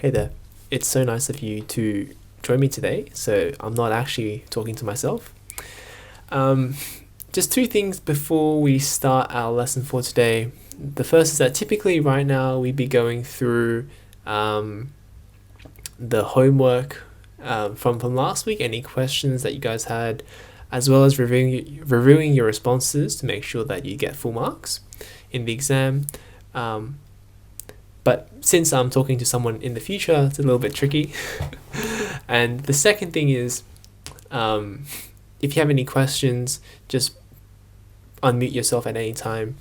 Hey there, it's so nice of you to join me today, so I'm not actually talking to myself. Um, just two things before we start our lesson for today. The first is that typically right now we'd be going through the homework from last week, any questions that you guys had, as well as reviewing your responses to make sure that you get full marks in the exam. But since I'm talking to someone in the future, it's a little bit tricky. And the second thing is, if you have any questions, just unmute yourself at any time.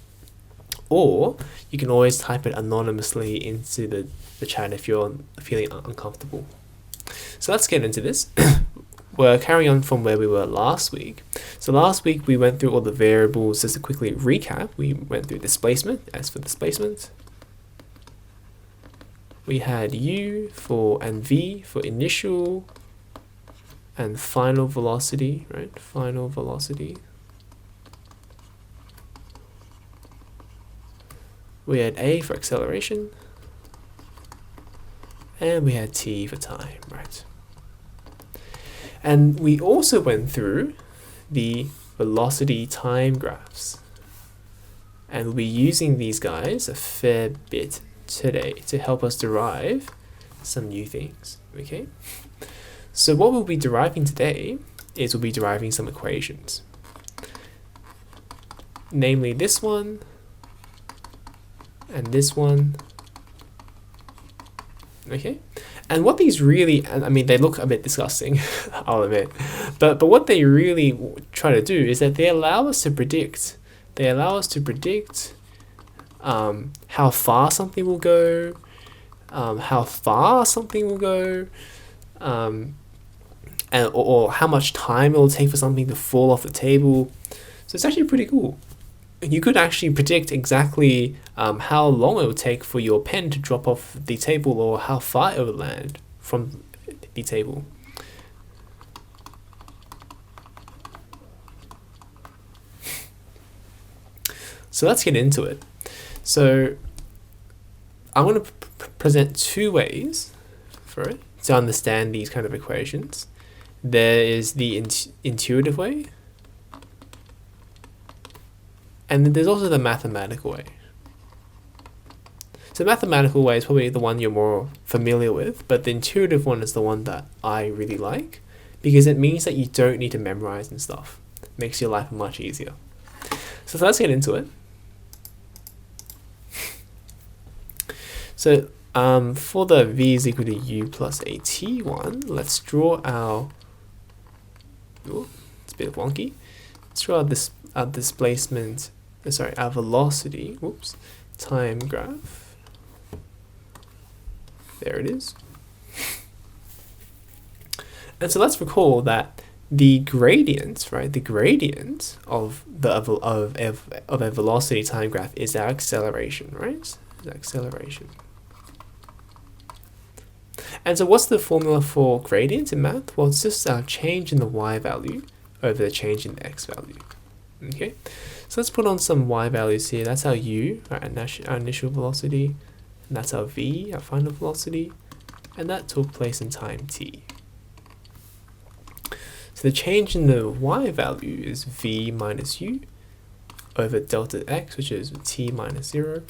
Or you can always type it anonymously into the chat if you're feeling uncomfortable. So let's get into this. We're carrying on from where we were last week. So last week we went through all the variables. Just to quickly recap, we went through displacement. As for displacement, we had u and v for initial and final velocity, right? Final velocity. We had a for acceleration, and we had t for time, right? And we also went through the velocity time graphs, and we'll be using these guys a fair bit today to help us derive some new things, okay? So what we'll be deriving today is we'll be deriving some equations, namely this one and this one, okay? And what these really, I mean, they look a bit disgusting, I'll admit, but what they really try to do is that they allow us to predict. How far something will go, or how much time it will take for something to fall off the table. So it's actually pretty cool. You could actually predict exactly how long it would take for your pen to drop off the table, or how far it would land from the table. So let's get into it. So I'm going to present two ways for it to understand these kind of equations. There is the intuitive way, and then there's also the mathematical way. So the mathematical way is probably the one you're more familiar with, but the intuitive one is the one that I really like, because it means that you don't need to memorize and stuff. It makes your life much easier. So let's get into it. So for the v is equal to u plus at one, let's draw our, it's a bit wonky. Let's draw our displacement, our velocity, time graph. There it is. And so let's recall that the gradient, right? The gradient of a velocity time graph is our acceleration, right? Acceleration. And so what's the formula for gradient in math? Well, it's just our change in the y value over the change in the x value. Okay, so let's put on some y values here. That's our u, our initial velocity, and that's our v, our final velocity, and that took place in time t. So the change in the y value is v minus u over delta x, which is t minus 0.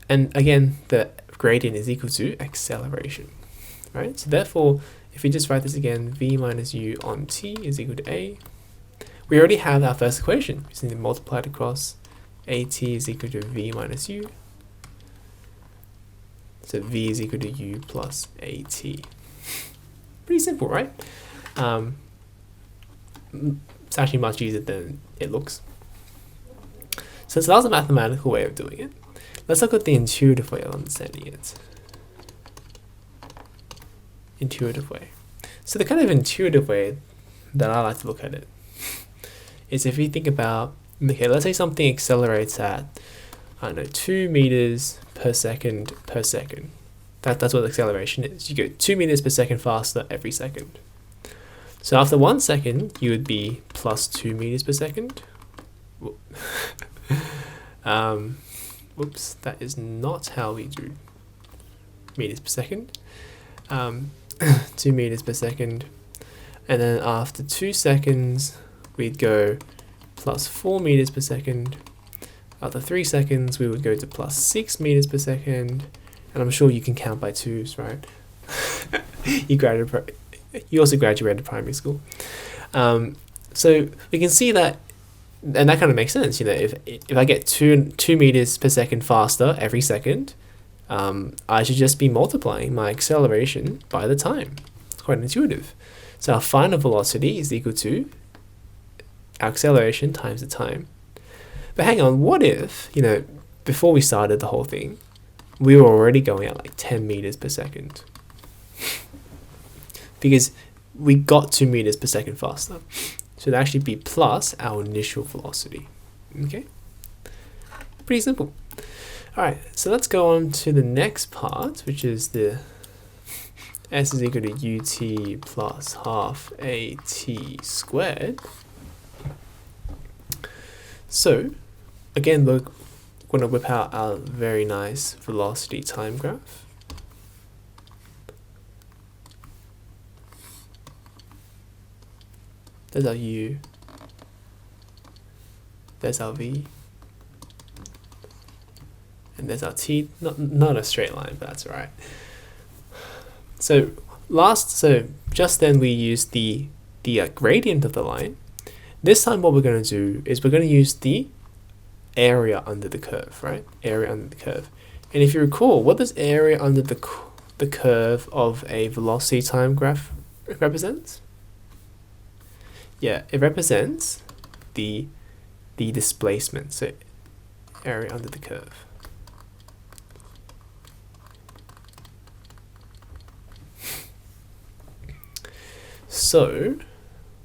And again, the gradient is equal to acceleration, right? So therefore, if we just write this again, v minus u on t is equal to a, we already have our first equation. We simply multiply it across. At is equal to v minus u. So v is equal to u plus at. Pretty simple, right? It's actually much easier than it looks. So that was a mathematical way of doing it. Let's look at the intuitive way of understanding it. Intuitive way. So the kind of intuitive way that I like to look at it is if you think about, okay, let's say something accelerates at, 2 meters per second per second. That's what acceleration is. You go 2 meters per second faster every second. So after 1 second, you would be plus 2 meters per second. Whoops, that is not how we do. meters per second, 2 meters per second, and then after 2 seconds we'd go plus 4 meters per second. After 3 seconds we would go to plus 6 meters per second, and I'm sure you can count by twos, right? You also graduated primary school. So we can see that, and that kind of makes sense. You know, if I get 2 meters per second faster every second, I should just be multiplying my acceleration by the time. It's quite intuitive. So our final velocity is equal to our acceleration times the time. But hang on, what if, you know, before we started the whole thing, we were already going at like 10 meters per second? Because we got 2 meters per second faster. So it'd actually be plus our initial velocity. Okay? Pretty simple. Alright, so let's go on to the next part, which is the s is equal to ut plus half at squared. So, again, we're going to whip out our very nice velocity time graph. There's our u, there's our v, and there's our t. Not a straight line, but that's alright. So just then we used the gradient of the line. This time what we're going to do is we're going to use the area under the curve, right? Area under the curve. And if you recall, what does area under the curve of a velocity time graph represent? Yeah, it represents the displacement, so area under the curve. So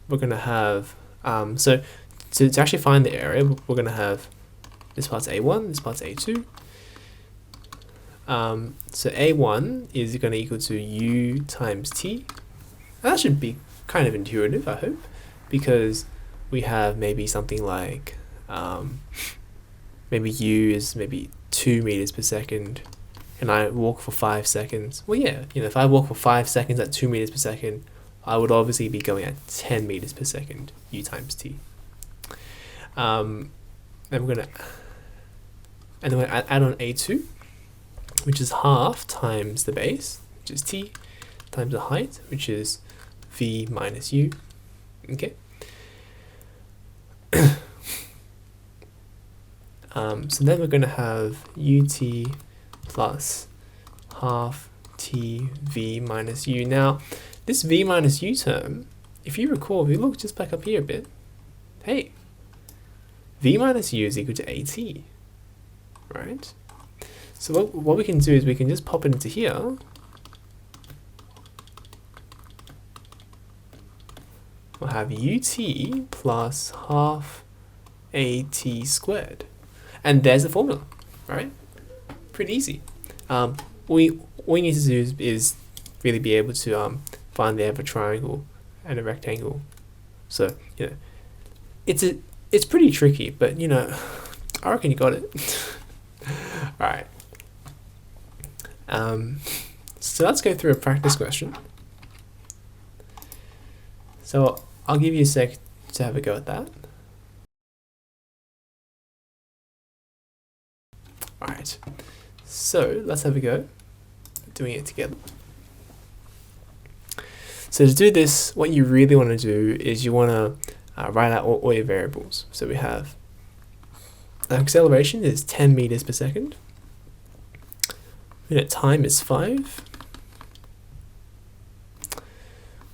we're going to have, so to actually find the area, we're going to have this part's A1, this part's A2. So A1 is going to equal to U times T. That should be kind of intuitive, I hope, because we have maybe something like, maybe U is maybe 2 meters per second, and I walk for 5 seconds. Well, yeah, you know, if I walk for 5 seconds at 2 meters per second, I would obviously be going at 10 meters per second, U times T. Then we're going to add on A2, which is half times the base, which is T, times the height, which is V minus U. Okay. So then we're going to have ut plus half t v minus u. Now, this v minus u term, if you recall, if you look just back up here a bit, hey, v minus u is equal to at, right? So what we can do is we can just pop it into here. We'll have ut plus half at squared. And there's the formula, right? Pretty easy. All we need to do is really be able to find the area of a triangle and a rectangle. So, you know, it's pretty tricky, but, you know, I reckon you got it. All right. So let's go through a practice question. So I'll give you a sec to have a go at that. Alright, so let's have a go at doing it together. So to do this, what you really want to do is you want to write out all your variables. So we have acceleration is 10 meters per second. Minute time is 5.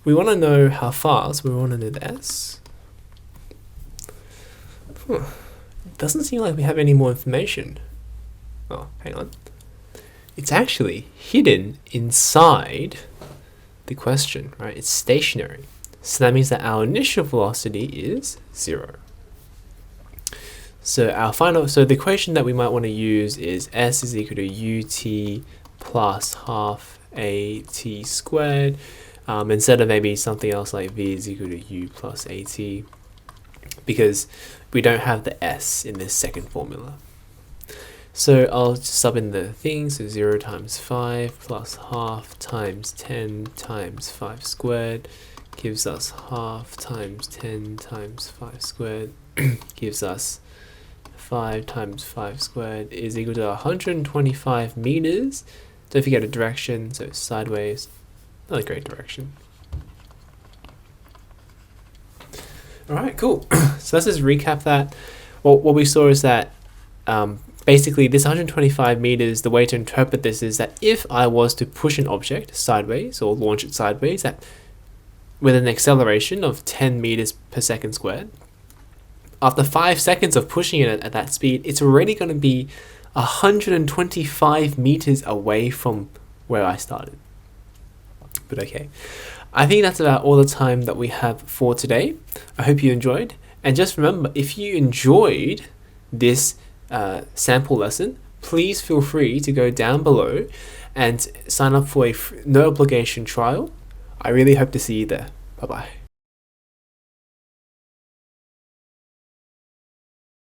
We want to know how fast, we want to know the s. Doesn't seem like we have any more information. Oh, hang on. It's actually hidden inside the question, right? It's stationary. So that means that our initial velocity is 0. So the equation that we might want to use is s is equal to ut plus half at squared. Instead of maybe something else like v is equal to u plus at, because we don't have the s in this second formula. So I'll just sub in the thing, so 0 times 5 plus half times 10 times 5 squared gives us half times 10 times 5 squared gives us 5 times 5 squared is equal to 125 meters. Don't forget a direction, so sideways, not a great direction. Alright, cool. So let's just recap that. Well, what we saw is that basically this 125 meters, the way to interpret this is that if I was to push an object sideways or launch it sideways with an acceleration of 10 meters per second squared, after 5 seconds of pushing it at that speed, it's already going to be 125 meters away from where I started. But okay, I think that's about all the time that we have for today. I hope you enjoyed. And just remember, if you enjoyed this sample lesson, please feel free to go down below and sign up for a no obligation trial. I really hope to see you there. Bye bye.